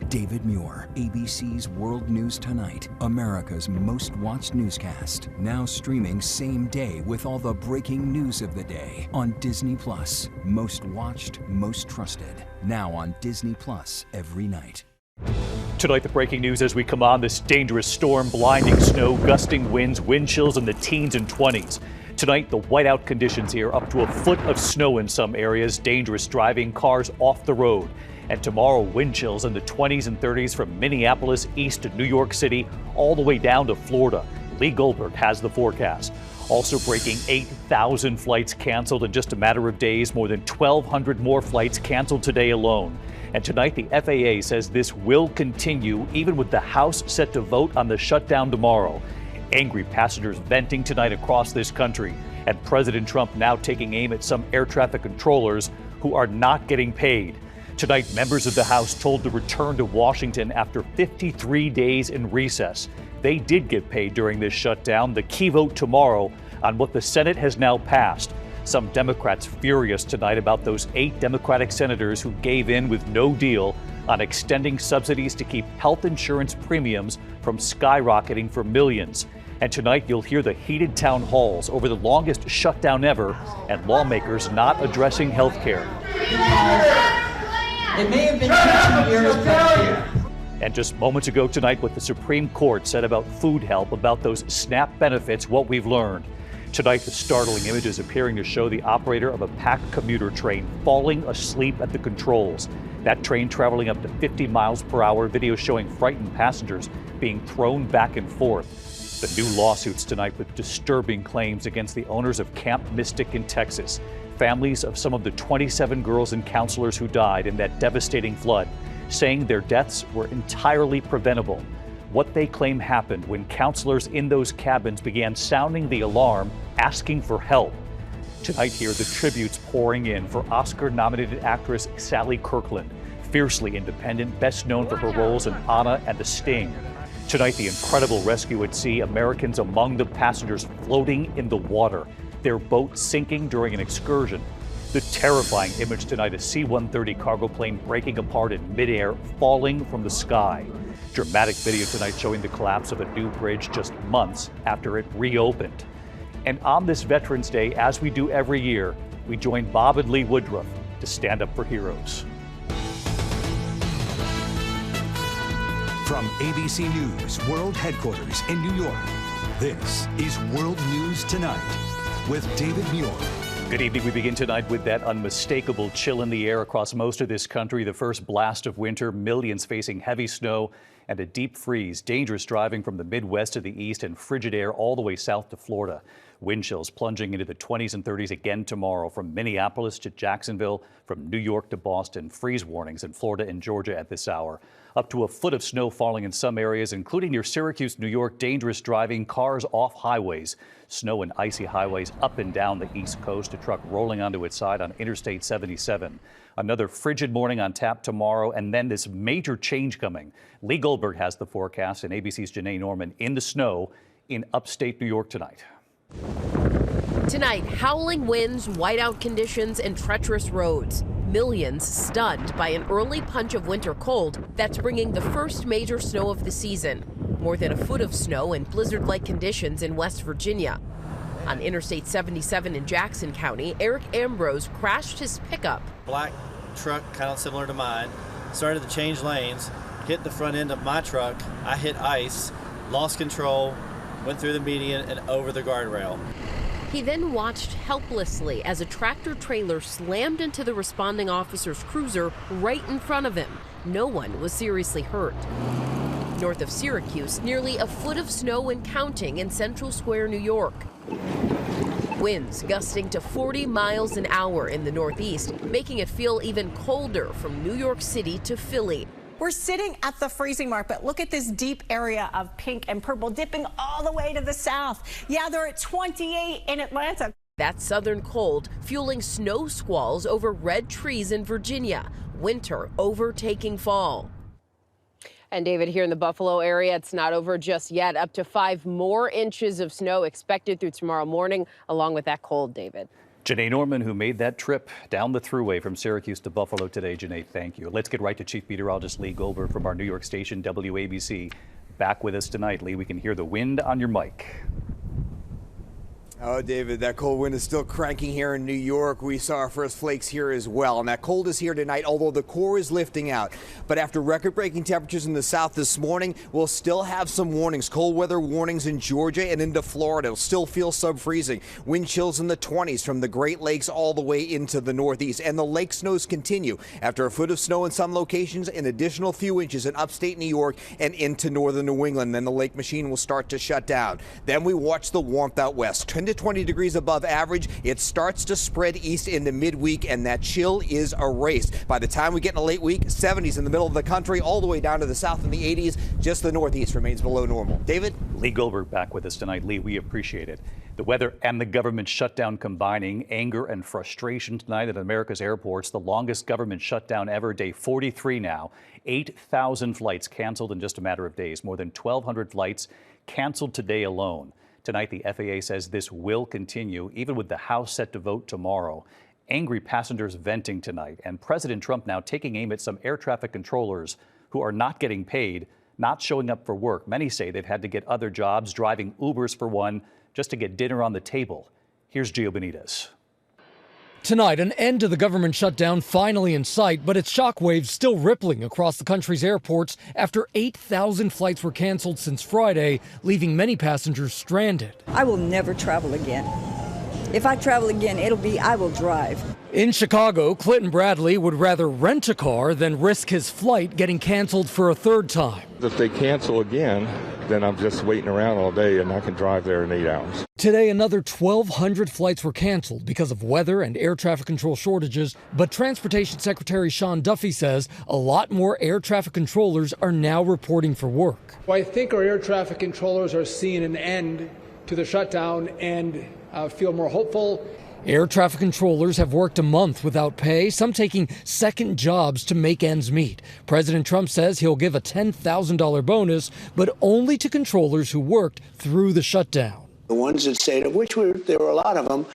David Muir, ABC's World News Tonight, America's most watched newscast. Now streaming same day with all the breaking news of the day on Disney Plus. Most watched, most trusted. Now on Disney Plus every night. Tonight, the breaking news as we come on: this dangerous storm, blinding snow, gusting winds, wind chills in the teens and 20s. Tonight, the whiteout conditions here, up to a foot of snow in some areas, dangerous driving, cars off the road. And tomorrow, wind chills in the 20s and 30s from Minneapolis east to New York City, all the way down to Florida. Lee Goldberg has the forecast. Also breaking, 8,000 flights canceled in just a matter of days, more than 1,200 more flights canceled today alone. And tonight, the FAA says this will continue, even with the House set to vote on the shutdown tomorrow. Angry passengers venting tonight across this country, and President Trump now taking aim at some air traffic controllers who are not getting paid. Tonight, members of the House told to return to Washington after 53 days in recess. They did get paid during this shutdown. The key vote tomorrow on what the Senate has now passed. Some Democrats furious tonight about those 8 Democratic senators who gave in with no deal on extending subsidies to keep health insurance premiums from skyrocketing for millions. And tonight, you'll hear the heated town halls over the longest shutdown ever and lawmakers not addressing health care. It may have been 2 years, but... And just moments ago tonight, what the Supreme Court said about food help, about those SNAP benefits, what we've learned. Tonight, the startling images appearing to show the operator of a packed commuter train falling asleep at the controls. That train traveling up to 50 miles per hour, video showing frightened passengers being thrown back and forth. The new lawsuits tonight with disturbing claims against the owners of Camp Mystic in Texas. Families of some of the 27 girls and counselors who died in that devastating flood, saying their deaths were entirely preventable. What they claim happened when counselors in those cabins began sounding the alarm, asking for help. Tonight here, the tributes pouring in for Oscar-nominated actress Sally Kirkland, fiercely independent, best known for her roles in Anna and The Sting. Tonight, the incredible rescue at sea, Americans among the passengers floating in the water, their boat sinking during an excursion. The terrifying image tonight, a C-130 cargo plane breaking apart in midair, falling from the sky. Dramatic video tonight showing the collapse of a new bridge just months after it reopened. And on this Veterans Day, as we do every year, we join Bob and Lee Woodruff to stand up for heroes. From ABC News World Headquarters in New York, this is World News Tonight with David Muir. Good evening. We begin tonight with that unmistakable chill in the air across most of this country. The first blast of winter, millions facing heavy snow and a deep freeze. Dangerous driving from the Midwest to the east and frigid air all the way south to Florida. Wind chills plunging into the 20s and 30s again tomorrow from Minneapolis to Jacksonville, from New York to Boston. Freeze warnings in Florida and Georgia at this hour. Up to a foot of snow falling in some areas, including near Syracuse, New York. Dangerous driving, cars off highways. Snow and icy highways up and down the East Coast. A truck rolling onto its side on Interstate 77. Another frigid morning on tap tomorrow, and then this major change coming. Lee Goldberg has the forecast, and ABC's Janai Norman in the snow in upstate New York tonight. Tonight, howling winds, whiteout conditions, and treacherous roads. Millions stunned by an early punch of winter cold that's bringing the first major snow of the season. More than a foot of snow and blizzard-like conditions in West Virginia. On Interstate 77 in Jackson County, Eric Ambrose crashed his pickup. Black truck, kind of similar to mine, started to change lanes, hit the front end of my truck. I hit ice, lost control, went through the median and over the guardrail. He then watched helplessly as a tractor trailer slammed into the responding officer's cruiser right in front of him. No one was seriously hurt. North of Syracuse, nearly a foot of snow and counting in Central Square, New York. Winds gusting to 40 miles an hour in the Northeast, making it feel even colder from New York City to Philly. We're sitting at the freezing mark, but look at this deep area of pink and purple dipping all the way to the south. Yeah, they're at 28 in Atlanta. That southern cold fueling snow squalls over red trees in Virginia. Winter overtaking fall. And David, here in the Buffalo area, it's not over just yet. Up to 5 more inches of snow expected through tomorrow morning, along with that cold, David. Janai Norman, who made that trip down the thruway from Syracuse to Buffalo today. Janai, thank you. Let's get right to Chief Meteorologist Lee Goldberg from our New York station, WABC. Back with us tonight. Lee, we can hear the wind on your mic. Oh, David, that cold wind is still cranking here in New York. We saw our first flakes here as well. And that cold is here tonight, although the core is lifting out. But after record-breaking temperatures in the south this morning, we'll still have some warnings. Cold weather warnings in Georgia and into Florida. It'll still feel sub-freezing. Wind chills in the 20s from the Great Lakes all the way into the Northeast. And the lake snows continue. After a foot of snow in some locations, an additional few inches in upstate New York and into northern New England. Then the lake machine will start to shut down. Then we watch the warmth out west. 10 to 20 degrees above average. It starts to spread east into midweek, and that chill is erased. By the time we get in a late week, 70s in the middle of the country, all the way down to the south in the 80s. Just the Northeast remains below normal. David? Lee Goldberg back with us tonight. Lee, we appreciate it. The weather and the government shutdown combining, anger and frustration tonight at America's airports. The longest government shutdown ever, day 43 now. 8,000 flights canceled in just a matter of days. More than 1,200 flights canceled today alone. Tonight, the FAA says this will continue, even with the House set to vote tomorrow. Angry passengers venting tonight, and President Trump now taking aim at some air traffic controllers who are not getting paid, not showing up for work. Many say they've had to get other jobs, driving Ubers for one, just to get dinner on the table. Here's Gio Benitez. Tonight, an end to the government shutdown finally in sight, but its shockwaves still rippling across the country's airports after 8,000 flights were canceled since Friday, leaving many passengers stranded. I will never travel again. If I travel again, I will drive. In Chicago, Clinton Bradley would rather rent a car than risk his flight getting canceled for a third time. If they cancel again, then I'm just waiting around all day and I can drive there in 8 hours. Today, another 1,200 flights were canceled because of weather and air traffic control shortages, but Transportation Secretary Sean Duffy says a lot more air traffic controllers are now reporting for work. Well, I think our air traffic controllers are seeing an end to the shutdown and feel more hopeful. Air traffic controllers have worked a month without pay, some taking second jobs to make ends meet. President Trump says he'll give a $10,000 bonus, but only to controllers who worked through the shutdown. The ones that stayed, of which there were a lot of them,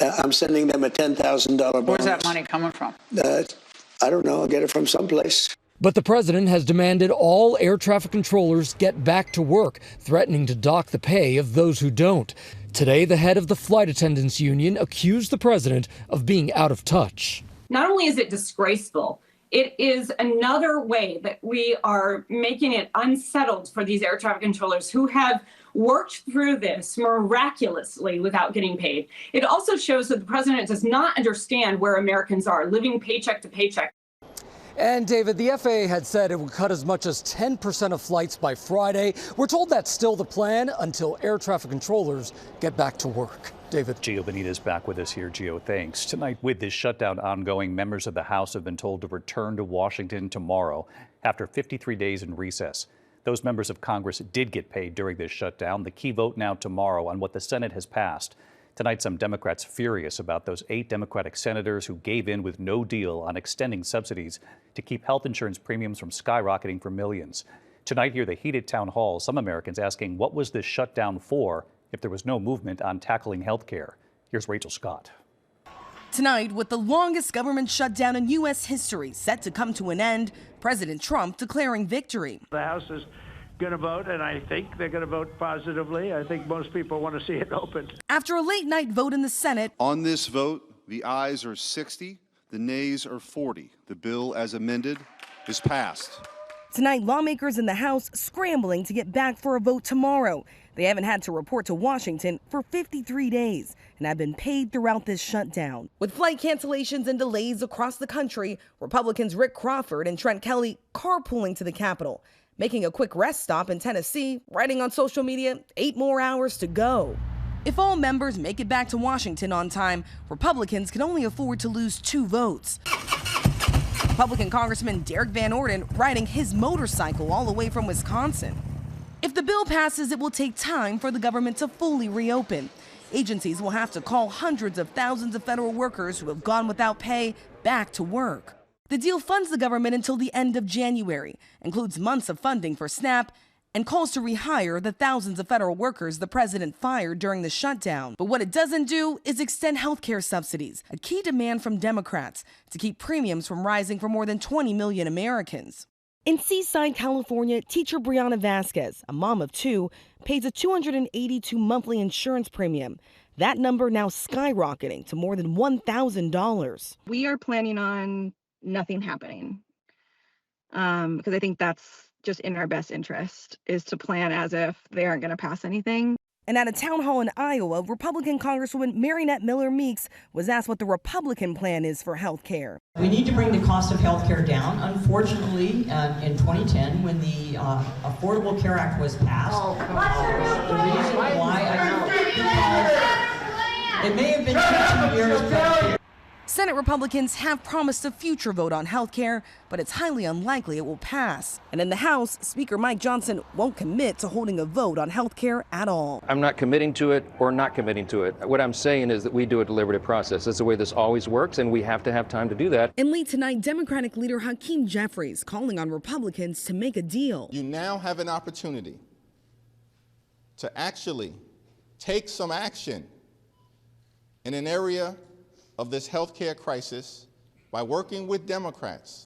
I'm sending them a $10,000 bonus. Where's that money coming from? I don't know. I'll get it from someplace. But the president has demanded all air traffic controllers get back to work, threatening to dock the pay of those who don't. Today, the head of the flight attendants union accused the president of being out of touch. Not only is it disgraceful, it is another way that we are making it unsettled for these air traffic controllers who have worked through this miraculously without getting paid. It also shows that the president does not understand where Americans are, living paycheck to paycheck. And David, the FAA had said it would cut as much as 10% of flights by Friday. We're told that's still the plan until air traffic controllers get back to work. David. Gio Benitez back with us here. Gio, thanks. Tonight, with this shutdown ongoing, members of the House have been told to return to Washington tomorrow after 53 days in recess. Those members of Congress did get paid during this shutdown. The key vote now tomorrow on what the Senate has passed. Tonight, some Democrats furious about those 8 Democratic senators who gave in with no deal on extending subsidies to keep health insurance premiums from skyrocketing for millions. Tonight, hear the heated town hall, some Americans asking what was this shutdown for if there was no movement on tackling health care. Here's Rachel Scott. Tonight, with the longest government shutdown in U.S. history set to come to an end, President Trump declaring victory. The House is going to vote, and I think they're going to vote positively. I think most people want to see it opened. After a late night vote in the Senate. On this vote, the ayes are 60, the nays are 40. The bill as amended is passed. Tonight, lawmakers in the House scrambling to get back for a vote tomorrow. They haven't had to report to Washington for 53 days and have been paid throughout this shutdown. With flight cancellations and delays across the country, Republicans Rick Crawford and Trent Kelly carpooling to the Capitol, making a quick rest stop in Tennessee, writing on social media, 8 more hours to go. If all members make it back to Washington on time, Republicans can only afford to lose 2 votes. Republican Congressman Derek Van Orden riding his motorcycle all the way from Wisconsin. If the bill passes, it will take time for the government to fully reopen. Agencies will have to call hundreds of thousands of federal workers who have gone without pay back to work. The deal funds the government until the end of January, includes months of funding for SNAP and calls to rehire the thousands of federal workers the president fired during the shutdown. But what it doesn't do is extend health care subsidies, a key demand from Democrats to keep premiums from rising for more than 20 million Americans. In Seaside, California, teacher Brianna Vasquez, a mom of two, pays a $282 monthly insurance premium. That number now skyrocketing to more than $1,000. We are planning on nothing happening because I think that's just in our best interest, is to plan as if they aren't going to pass anything. And at a town hall in Iowa, Republican Congresswoman Marinette Miller-Meeks was asked what the Republican plan is for health care. We need to bring the cost of health care down. Unfortunately, in 2010, when the Affordable Care Act was passed, the reason why it may have been 2 years, but Senate Republicans have promised a future vote on health care, but it's highly unlikely it will pass. And in the House, Speaker Mike Johnson won't commit to holding a vote on health care at all. I'm not committing to it or not committing to it. What I'm saying is that we do a deliberative process. That's the way this always works, and we have to have time to do that. And late tonight, Democratic leader Hakeem Jeffries calling on Republicans to make a deal. You now have an opportunity to actually take some action in an area of this healthcare crisis by working with Democrats.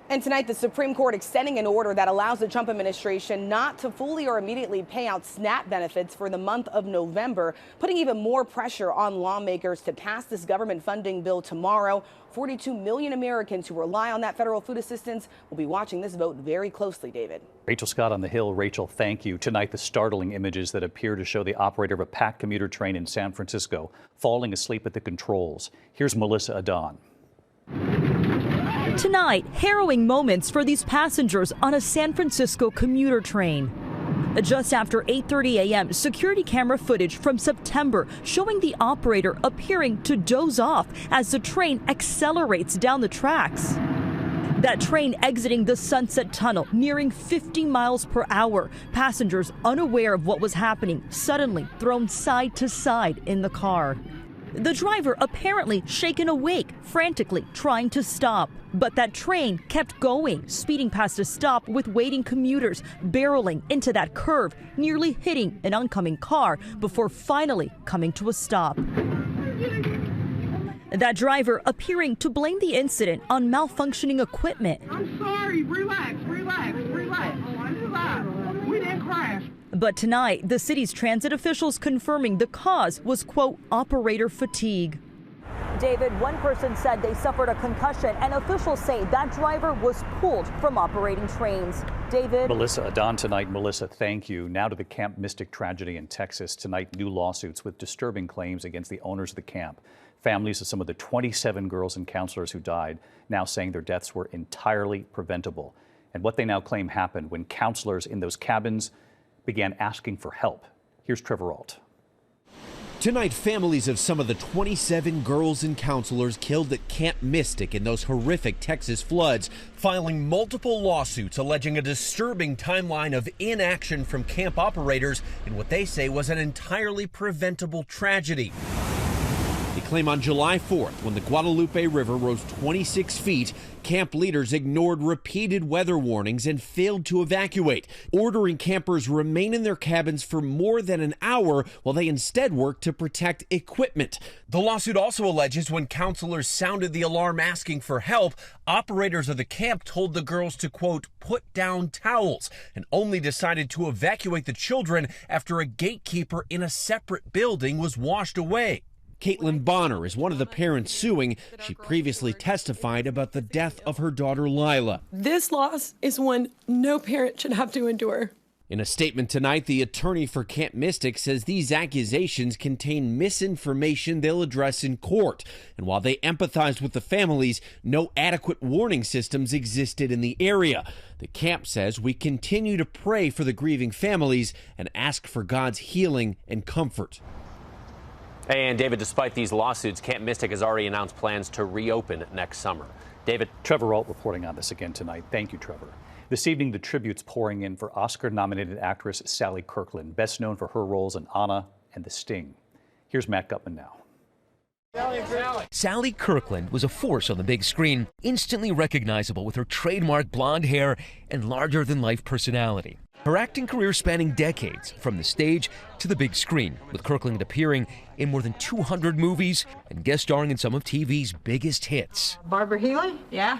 And tonight, the Supreme Court extending an order that allows the Trump administration not to fully or immediately pay out SNAP benefits for the month of November, putting even more pressure on lawmakers to pass this government funding bill tomorrow. 42 million Americans who rely on that federal food assistance will be watching this vote very closely, David. Rachel Scott on the Hill. Rachel, thank you. Tonight, the startling images that appear to show the operator of a packed commuter train in San Francisco falling asleep at the controls. Here's Melissa Adon. Tonight, harrowing moments for these passengers on a San Francisco commuter train. Just after 8:30 a.m., security camera footage from September showing the operator appearing to doze off as the train accelerates down the tracks. That train exiting the Sunset Tunnel, nearing 50 miles per hour. Passengers unaware of what was happening, suddenly thrown side to side in the car. The driver apparently shaken awake, frantically trying to stop. But that train kept going, speeding past a stop with waiting commuters, barreling into that curve, nearly hitting an oncoming car before finally coming to a stop. That driver appearing to blame the incident on malfunctioning equipment. I'm sorry, relax. We didn't crash. But tonight, the city's transit officials confirming the cause was, quote, operator fatigue. David, one person said they suffered a concussion, and officials say that driver was pulled from operating trains. David. Melissa Adon tonight. Melissa, thank you. Now to the Camp Mystic tragedy in Texas. Tonight, new lawsuits with disturbing claims against the owners of the camp. Families of some of the 27 girls and counselors who died now saying their deaths were entirely preventable. And what they now claim happened when counselors in those cabins began asking for help. Here's Trevor Ault. Tonight, families of some of the 27 girls and counselors killed at Camp Mystic in those horrific Texas floods, filing multiple lawsuits alleging a disturbing timeline of inaction from camp operators in what they say was an entirely preventable tragedy. They claim on July 4th, when the Guadalupe River rose 26 feet, camp leaders ignored repeated weather warnings and failed to evacuate, ordering campers remain in their cabins for more than an hour while they instead worked to protect equipment. The lawsuit also alleges when counselors sounded the alarm asking for help, operators of the camp told the girls to, quote, put down towels, and only decided to evacuate the children after a gatekeeper in a separate building was washed away. Caitlin Bonner is one of the parents suing. She previously testified about the death of her daughter, Lila. This loss is one no parent should have to endure. In a statement tonight, the attorney for Camp Mystic says these accusations contain misinformation they'll address in court. And while they empathized with the families, no adequate warning systems existed in the area. The camp says we continue to pray for the grieving families and ask for God's healing and comfort. And David, despite these lawsuits, Camp Mystic has already announced plans to reopen next summer. David. Trevor Ault reporting on this again tonight. Thank you, Trevor. This evening, the tributes pouring in for Oscar-nominated actress Sally Kirkland, best known for her roles in Anna and The Sting. Here's Matt Gutman now. Sally Kirkland was a force on the big screen, instantly recognizable with her trademark blonde hair and larger-than-life personality. Her acting career spanning decades, from the stage to the big screen, with Kirkland appearing in more than 200 movies and guest starring in some of TV's biggest hits. Barbara Healy? Yeah.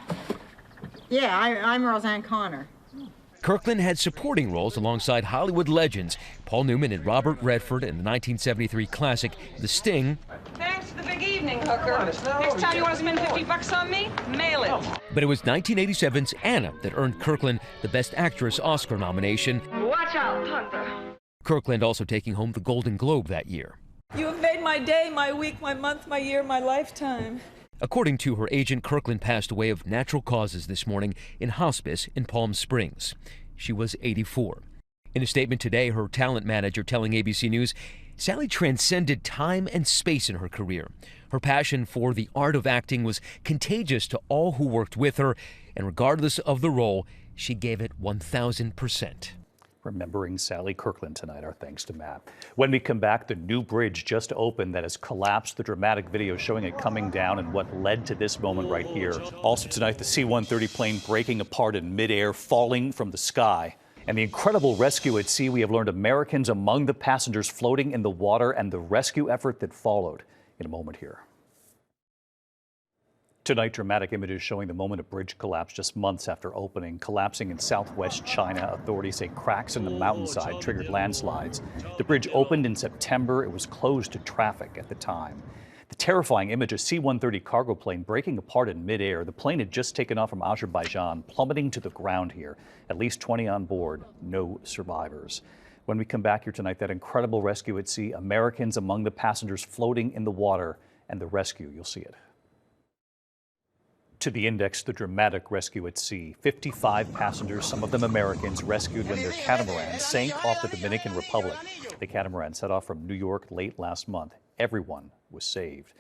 Yeah, I'm Roseanne Connor. Kirkland had supporting roles alongside Hollywood legends Paul Newman and Robert Redford in the 1973 classic The Sting. Thanks for the big evening, hooker. Next time you want to spend $50 on me, mail it. But it was 1987's Anna that earned Kirkland the Best Actress Oscar nomination. Watch out, Thunder. Kirkland also taking home the Golden Globe that year. You have made my day, my week, my month, my year, my lifetime. According to her agent, Kirkland passed away of natural causes this morning in hospice in Palm Springs. She was 84. In a statement today, her talent manager telling ABC News, Sally transcended time and space in her career. Her passion for the art of acting was contagious to all who worked with her, and regardless of the role, she gave it 1,000%. Remembering Sally Kirkland tonight. Our thanks to Matt. When we come back, the new bridge just opened that has collapsed. The dramatic video showing it coming down and what led to this moment right here. Also tonight, the C-130 plane breaking apart in midair, falling from the sky. And the incredible rescue at sea. We have learned Americans among the passengers floating in the water and the rescue effort that followed. In a moment here. Tonight, dramatic images showing the moment a bridge collapsed just months after opening. Collapsing in southwest China, authorities say cracks in the mountainside triggered landslides. The bridge opened in September. It was closed to traffic at the time. The terrifying image, a C-130 cargo plane breaking apart in midair. The plane had just taken off from Azerbaijan, plummeting to the ground here. At least 20 on board, no survivors. When we come back here tonight, that incredible rescue at sea, Americans among the passengers floating in the water, and the rescue, you'll see it. To the index, the dramatic rescue at sea. 55 passengers, some of them Americans, rescued when their catamaran sank off the Dominican Republic. The catamaran set off from New York late last month. Everyone was saved.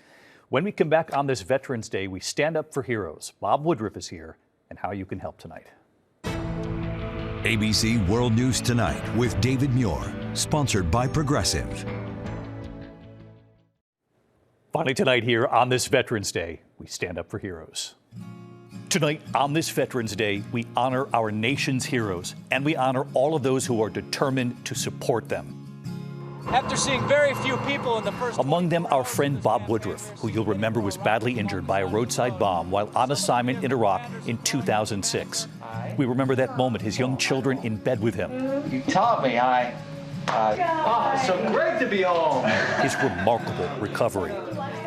When we come back on this Veterans Day, we stand up for heroes. Bob Woodruff is here, and how you can help tonight. ABC World News Tonight with David Muir, sponsored by Progressive. Finally tonight here on this Veterans Day, we stand up for heroes. Tonight on this Veterans Day, we honor our nation's heroes, and we honor all of those who are determined to support them. After seeing very few people in the first... Among them, our friend Bob Woodruff, who you'll remember was badly injured by a roadside bomb while on assignment in Iraq in 2006. We remember that moment, his young children in bed with him. You taught me, it's so great to be home. His remarkable recovery.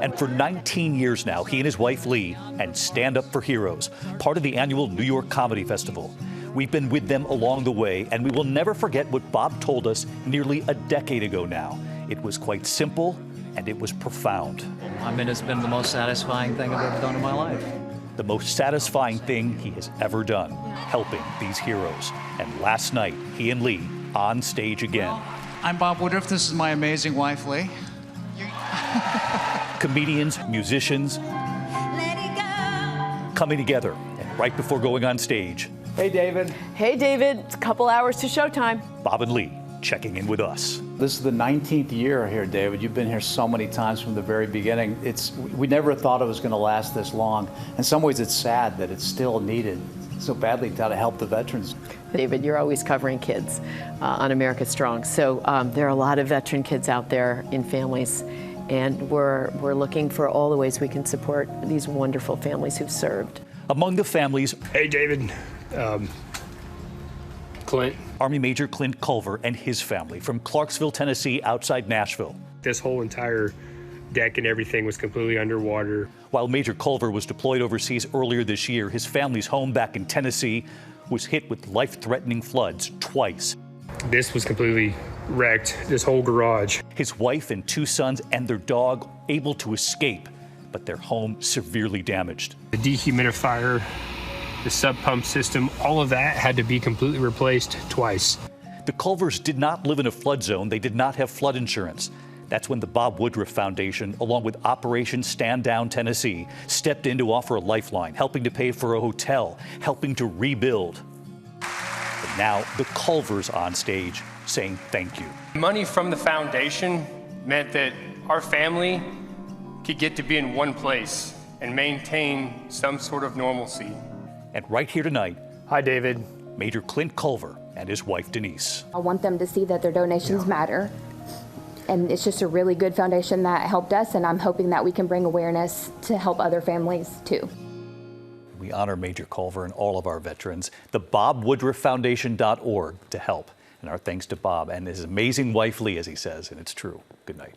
And for 19 years now, he and his wife Lee and Stand Up for Heroes, part of the annual New York Comedy Festival. We've been with them along the way, and we will never forget what Bob told us nearly a decade ago now. It was quite simple, and it was profound. I mean, it's been the most satisfying thing I've ever done in my life. The most satisfying thing he has ever done, helping these heroes. And last night, he and Lee on stage again. I'm Bob Woodruff. This is my amazing wife, Lee. Comedians, musicians, coming together. And right before going on stage, Hey, David. Hey, David. It's a couple hours to showtime. Bob and Lee checking in with us. This is the 19th year here, David. You've been here so many times from the very beginning. We never thought it was going to last this long. In some ways, it's sad that it's still needed so badly to help the veterans. David, you're always covering kids on America Strong. So there are a lot of veteran kids out there in families, and we're looking for all the ways we can support these wonderful families who've served. Among the families, hey, David. Clint. Army Major Clint Culver and his family from Clarksville, Tennessee, outside Nashville. This whole entire deck and everything was completely underwater. While Major Culver was deployed overseas earlier this year, his family's home back in Tennessee was hit with life-threatening floods twice. This was completely wrecked, this whole garage. His wife and two sons and their dog able to escape, but their home severely damaged. The dehumidifier, the sub pump system, all of that had to be completely replaced twice. The Culvers did not live in a flood zone. They did not have flood insurance. That's when the Bob Woodruff Foundation, along with Operation Stand Down Tennessee, stepped in to offer a lifeline, helping to pay for a hotel, helping to rebuild. But now the Culvers on stage saying thank you. Money from the foundation meant that our family could get to be in one place and maintain some sort of normalcy. And right here tonight, hi, David. Major Clint Culver and his wife, Denise. I want them to see that their donations matter. And it's just a really good foundation that helped us, and I'm hoping that we can bring awareness to help other families too. We honor Major Culver and all of our veterans. The BobWoodruffFoundation.org to help. And our thanks to Bob and his amazing wife, Lee, as he says, and it's true. Good night.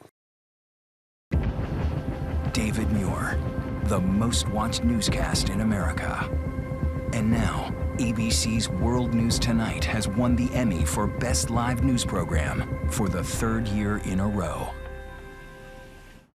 David Muir, the most watched newscast in America. And now, ABC's World News Tonight has won the Emmy for Best Live News Program for the 3rd year in a row.